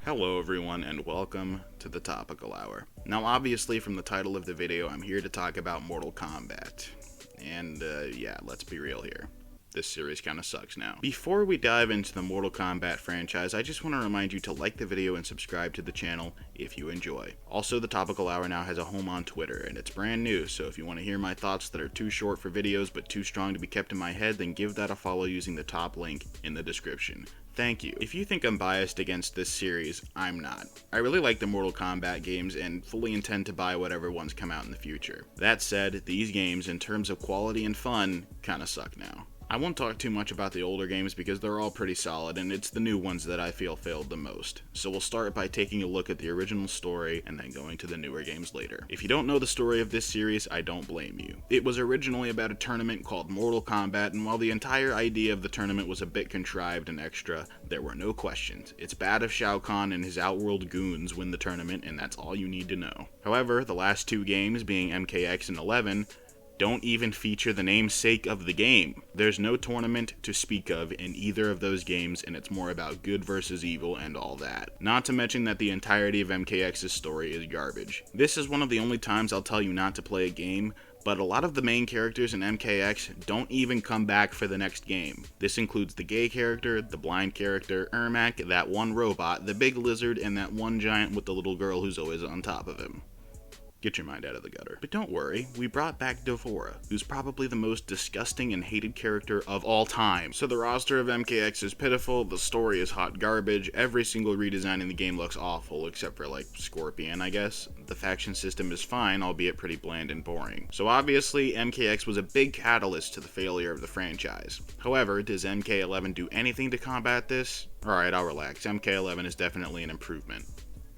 Hello everyone and welcome to the Topical Hour. Now obviously from the title of the video I'm here to talk about Mortal Kombat. And yeah, let's be real here. This series kinda sucks now. Before we dive into the Mortal Kombat franchise, I just want to remind you to like the video and subscribe to the channel if you enjoy. Also, the Topical Hour now has a home on Twitter, and it's brand new, so if you want to hear my thoughts that are too short for videos but too strong to be kept in my head, then give that a follow using the top link in the description. Thank you. If you think I'm biased against this series, I'm not. I really like the Mortal Kombat games and fully intend to buy whatever ones come out in the future. That said, these games, in terms of quality and fun, kinda suck now. I won't talk too much about the older games because they're all pretty solid, and it's the new ones that I feel failed the most. So we'll start by taking a look at the original story and then going to the newer games later. If you don't know the story of this series, I don't blame you. It was originally about a tournament called Mortal Kombat, and while the entire idea of the tournament was a bit contrived and extra, there were no questions. It's bad if Shao Kahn and his outworld goons win the tournament, and that's all you need to know. However, the last two games, being MKX and 11, don't even feature the namesake of the game. There's no tournament to speak of in either of those games, and it's more about good versus evil and all that. Not to mention that the entirety of MKX's story is garbage. This is one of the only times I'll tell you not to play a game, but a lot of the main characters in MKX don't even come back for the next game. This includes the gay character, the blind character, Ermac, that one robot, the big lizard, and that one giant with the little girl who's always on top of him. Get your mind out of the gutter. But don't worry, we brought back D'Vorah, who's probably the most disgusting and hated character of all time. So the roster of MKX is pitiful, the story is hot garbage, every single redesign in the game looks awful, except for like Scorpion, I guess. The faction system is fine, albeit pretty bland and boring. So obviously, MKX was a big catalyst to the failure of the franchise. However, does MK11 do anything to combat this? Alright, I'll relax. MK11 is definitely an improvement,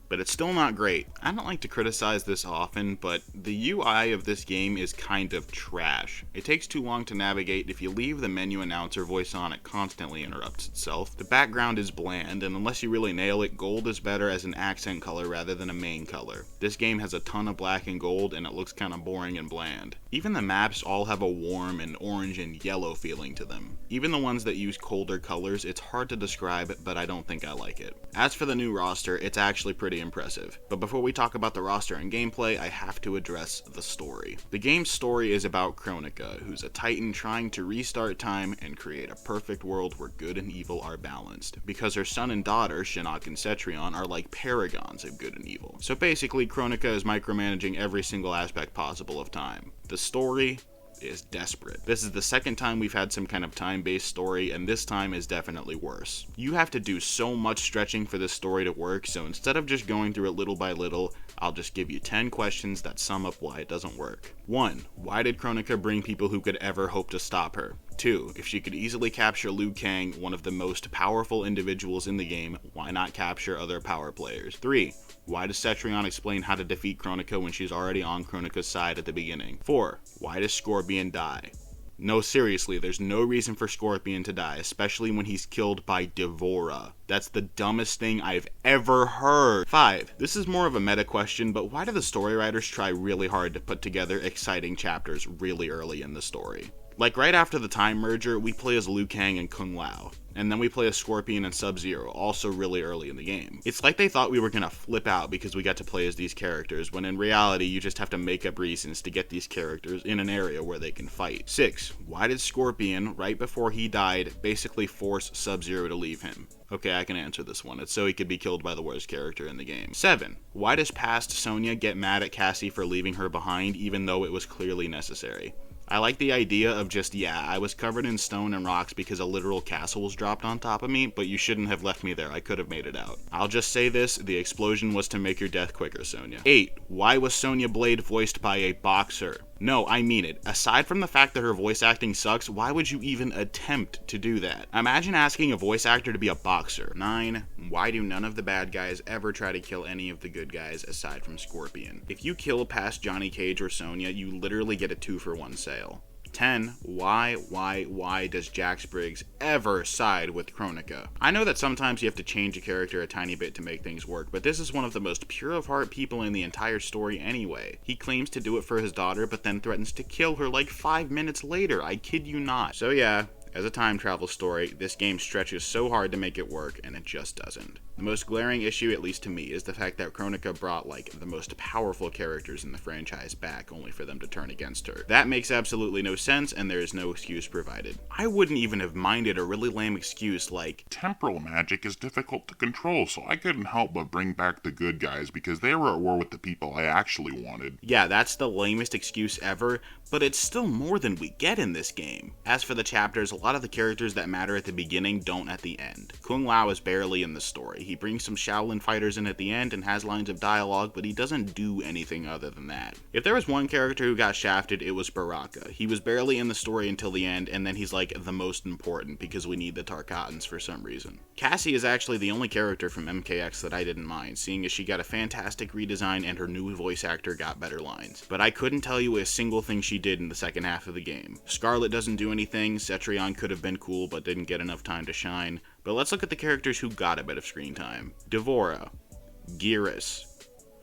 but it's still not great. I don't like to criticize this often, but the UI of this game is kind of trash. It takes too long to navigate. If you leave the menu announcer voice on, it constantly interrupts itself. The background is bland, and unless you really nail it, gold is better as an accent color rather than a main color. This game has a ton of black and gold, and it looks kind of boring and bland. Even the maps all have a warm and orange and yellow feeling to them. Even the ones that use colder colors, it's hard to describe, but I don't think I like it. As for the new roster, it's actually pretty impressive. But before we talk about the roster and gameplay, I have to address the story. The game's story is about Kronika, who's a titan trying to restart time and create a perfect world where good and evil are balanced, because her son and daughter, Shinnok and Cetrion, are like paragons of good and evil. So basically, Kronika is micromanaging every single aspect possible of time. The story is desperate. This is the second time we've had some kind of time-based story, and this time is definitely worse. You have to do so much stretching for this story to work, so instead of just going through it little by little, I'll just give you 10 questions that sum up why it doesn't work. 1. Why did Kronika bring people who could ever hope to stop her? 2. If she could easily capture Liu Kang, one of the most powerful individuals in the game, why not capture other power players? 3. Why does Cetrion explain how to defeat Kronika when she's already on Kronika's side at the beginning? 4. Why does Scorpion die? No, seriously, there's no reason for Scorpion to die, especially when he's killed by D'Vorah. That's the dumbest thing I've ever heard. 5. This is more of a meta question, but why do the story writers try really hard to put together exciting chapters really early in the story? Like right after the time merger, we play as Liu Kang and Kung Lao, and then we play as Scorpion and Sub-Zero, also really early in the game. It's like they thought we were gonna flip out because we got to play as these characters, when in reality you just have to make up reasons to get these characters in an area where they can fight. 6. Why did Scorpion, right before he died, basically force Sub-Zero to leave him? Okay, I can answer this one. It's so he could be killed by the worst character in the game. 7. Why does past Sonya get mad at Cassie for leaving her behind even though it was clearly necessary? I like the idea of just, yeah, I was covered in stone and rocks because a literal castle was dropped on top of me, but you shouldn't have left me there. I could have made it out. I'll just say this, the explosion was to make your death quicker, Sonya. 8. Why was Sonya Blade voiced by a boxer? No, I mean it. Aside from the fact that her voice acting sucks, why would you even attempt to do that? Imagine asking a voice actor to be a boxer. 9. Why do none of the bad guys ever try to kill any of the good guys aside from Scorpion? If you kill past Johnny Cage or Sonya, you literally get a 2-for-1 sale. 10. Why does Jax Briggs ever side with Kronika? I know that sometimes you have to change a character a tiny bit to make things work, but this is one of the most pure of heart people in the entire story anyway. He claims to do it for his daughter, but then threatens to kill her like 5 minutes later. I kid you not. So yeah, As a time travel story, this game stretches so hard to make it work, and it just doesn't. The most glaring issue, at least to me, is the fact that Kronika brought like the most powerful characters in the franchise back only for them to turn against her. That makes absolutely no sense, and there is no excuse provided. I wouldn't even have minded a really lame excuse like, temporal magic is difficult to control, so I couldn't help but bring back the good guys because they were at war with the people I actually wanted. Yeah, that's the lamest excuse ever, but it's still more than we get in this game. As for the chapters, a lot of the characters that matter at the beginning don't at the end. Kung Lao is barely in the story. He brings some Shaolin fighters in at the end and has lines of dialogue, but he doesn't do anything other than that. If there was one character who got shafted, it was Baraka. He was barely in the story until the end, and then he's like the most important because we need the Tarkatans for some reason. Cassie is actually the only character from MKX that I didn't mind, seeing as she got a fantastic redesign and her new voice actor got better lines. But I couldn't tell you a single thing she did in the second half of the game. Scarlet doesn't do anything, Cetrion could have been cool but didn't get enough time to shine. But let's look at the characters who got a bit of screen time. D'Vorah, Geras,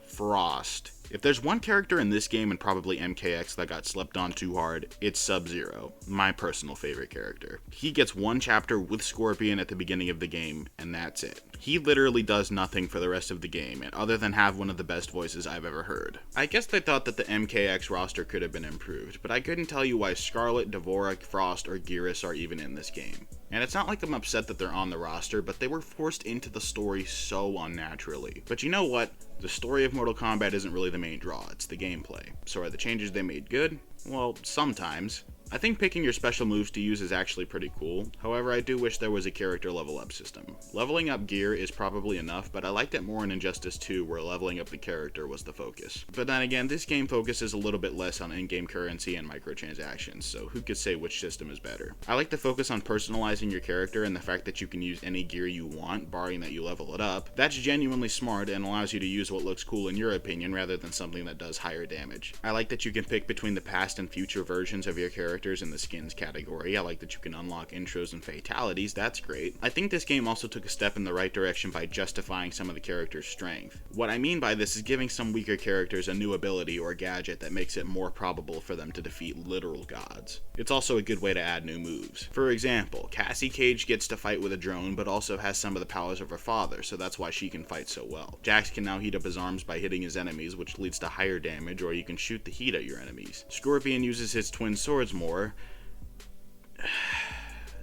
Frost. If there's one character in this game and probably MKX that got slept on too hard, it's Sub-Zero, my personal favorite character. He gets one chapter with Scorpion at the beginning of the game, and that's it. He literally does nothing for the rest of the game, other than have one of the best voices I've ever heard. I guess they thought that the MKX roster could have been improved, but I couldn't tell you why Scarlet, D'Vorah, Frost, or Geras are even in this game. And it's not like I'm upset that they're on the roster, but they were forced into the story so unnaturally. But you know what? The story of Mortal Kombat isn't really the main draw, it's the gameplay. So are the changes they made good? Well, sometimes. I think picking your special moves to use is actually pretty cool, however I do wish there was a character level up system. Leveling up gear is probably enough, but I liked it more in Injustice 2 where leveling up the character was the focus. But then again, this game focuses a little bit less on in-game currency and microtransactions, so who could say which system is better. I like the focus on personalizing your character and the fact that you can use any gear you want, barring that you level it up. That's genuinely smart and allows you to use what looks cool in your opinion rather than something that does higher damage. I like that you can pick between the past and future versions of your characters in the skins category. I like that you can unlock intros and fatalities, that's great. I think this game also took a step in the right direction by justifying some of the characters' strength. What I mean by this is giving some weaker characters a new ability or gadget that makes it more probable for them to defeat literal gods. It's also a good way to add new moves. For example, Cassie Cage gets to fight with a drone but also has some of the powers of her father, so that's why she can fight so well. Jax can now heat up his arms by hitting his enemies, which leads to higher damage, or you can shoot the heat at your enemies. Scorpion uses his twin swords more.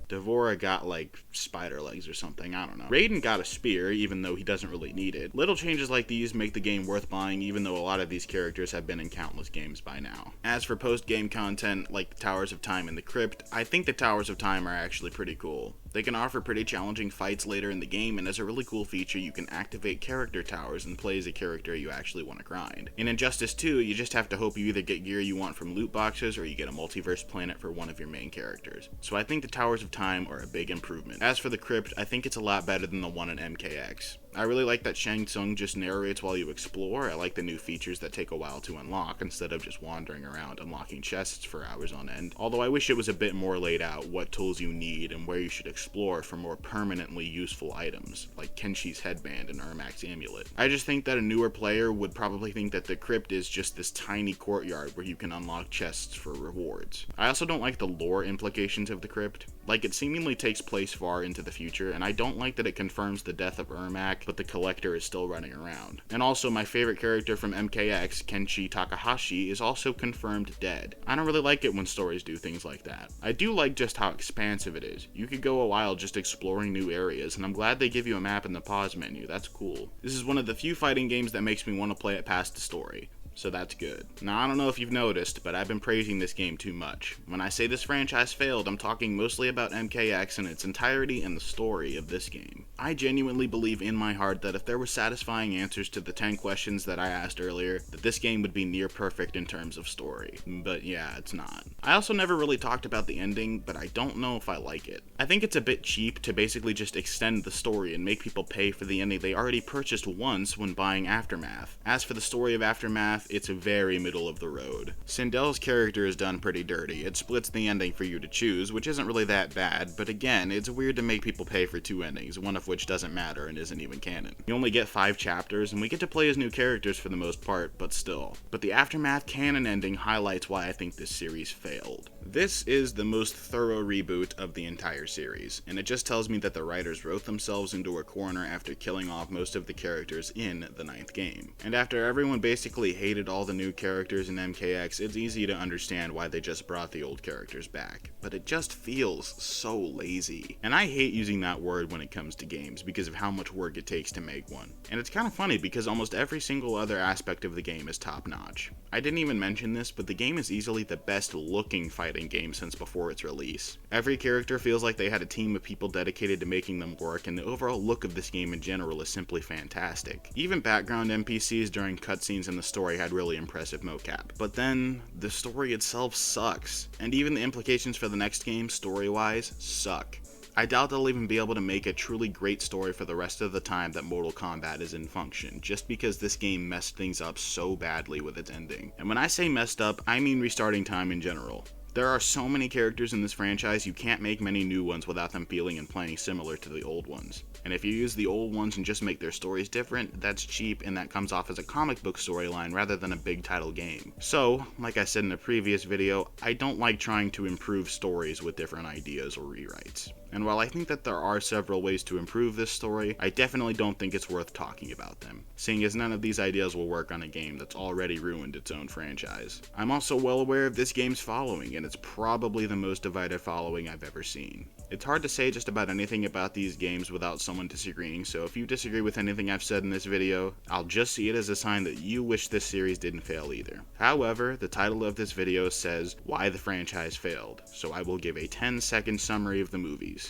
D'Vorah got like spider legs or something, I don't know. Raiden got a spear, even though he doesn't really need it. Little changes like these make the game worth buying, even though a lot of these characters have been in countless games by now. As for post-game content, like the Towers of Time and the Crypt, I think the Towers of Time are actually pretty cool. They can offer pretty challenging fights later in the game, and as a really cool feature, you can activate character towers and play as a character you actually want to grind. In Injustice 2, you just have to hope you either get gear you want from loot boxes, or you get a multiverse planet for one of your main characters. So I think the Towers of Time are a big improvement. As for the Crypt, I think it's a lot better than the one in MKX. I really like that Shang Tsung just narrates while you explore. I like the new features that take a while to unlock instead of just wandering around unlocking chests for hours on end. Although I wish it was a bit more laid out what tools you need and where you should explore for more permanently useful items, like Kenshi's headband and Ermac's amulet. I just think that a newer player would probably think that the Crypt is just this tiny courtyard where you can unlock chests for rewards. I also don't like the lore implications of the Crypt. Like, it seemingly takes place far into the future, and I don't like that it confirms the death of Ermac, but the Collector is still running around. And also, my favorite character from MKX, Kenshi Takahashi, is also confirmed dead. I don't really like it when stories do things like that. I do like just how expansive it is. You could go a while just exploring new areas, and I'm glad they give you a map in the pause menu, that's cool. This is one of the few fighting games that makes me want to play it past the story. So that's good. Now, I don't know if you've noticed, but I've been praising this game too much. When I say this franchise failed, I'm talking mostly about MKX in its entirety and the story of this game. I genuinely believe in my heart that if there were satisfying answers to the 10 questions that I asked earlier, that this game would be near perfect in terms of story. But yeah, it's not. I also never really talked about the ending, but I don't know if I like it. I think it's a bit cheap to basically just extend the story and make people pay for the ending they already purchased once when buying Aftermath. As for the story of Aftermath, Aftermath, it's very middle of the road. Sindel's character is done pretty dirty. It splits the ending for you to choose, which isn't really that bad, but again, it's weird to make people pay for 2 endings, one of which doesn't matter and isn't even canon. You only get 5 chapters, and we get to play as new characters for the most part, but still. But the Aftermath canon ending highlights why I think this series failed. This is the most thorough reboot of the entire series, and it just tells me that the writers wrote themselves into a corner after killing off most of the characters in the 9th game. And after everyone basically hated all the new characters in MKX, it's easy to understand why they just brought the old characters back. But it just feels so lazy. And I hate using that word when it comes to games because of how much work it takes to make one. And it's kind of funny because almost every single other aspect of the game is top notch. I didn't even mention this, but the game is easily the best looking fighting game since before its release. Every character feels like they had a team of people dedicated to making them work, and the overall look of this game in general is simply fantastic. Even background NPCs during cutscenes in the story had really impressive mocap. But then, the story itself sucks, and even the implications for the next game, story-wise, suck. I doubt they'll even be able to make a truly great story for the rest of the time that Mortal Kombat is in function, just because this game messed things up so badly with its ending. And when I say messed up, I mean restarting time in general. There are so many characters in this franchise, you can't make many new ones without them feeling and playing similar to the old ones. And if you use the old ones and just make their stories different, that's cheap and that comes off as a comic book storyline rather than a big title game. So, like I said in a previous video, I don't like trying to improve stories with different ideas or rewrites. And while I think that there are several ways to improve this story, I definitely don't think it's worth talking about them, seeing as none of these ideas will work on a game that's already ruined its own franchise. I'm also well aware of this game's following, and it's probably the most divided following I've ever seen. It's hard to say just about anything about these games without someone disagreeing, so if you disagree with anything I've said in this video, I'll just see it as a sign that you wish this series didn't fail either. However, the title of this video says why the franchise failed, so I will give a 10-second summary of the movies.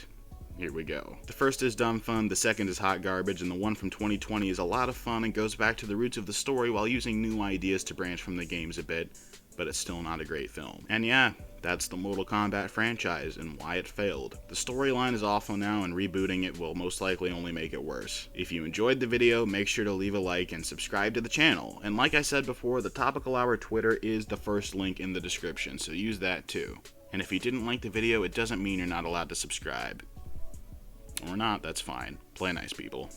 Here we go. The first is dumb fun, the second is hot garbage, and the one from 2020 is a lot of fun and goes back to the roots of the story while using new ideas to branch from the games a bit, but it's still not a great film. And yeah, that's the Mortal Kombat franchise and why it failed. The storyline is awful now, and rebooting it will most likely only make it worse. If you enjoyed the video, make sure to leave a like and subscribe to the channel. And like I said before, the Topical Hour Twitter is the first link in the description, so use that too. And if you didn't like the video, it doesn't mean you're not allowed to subscribe. Or not, that's fine. Play nice, people.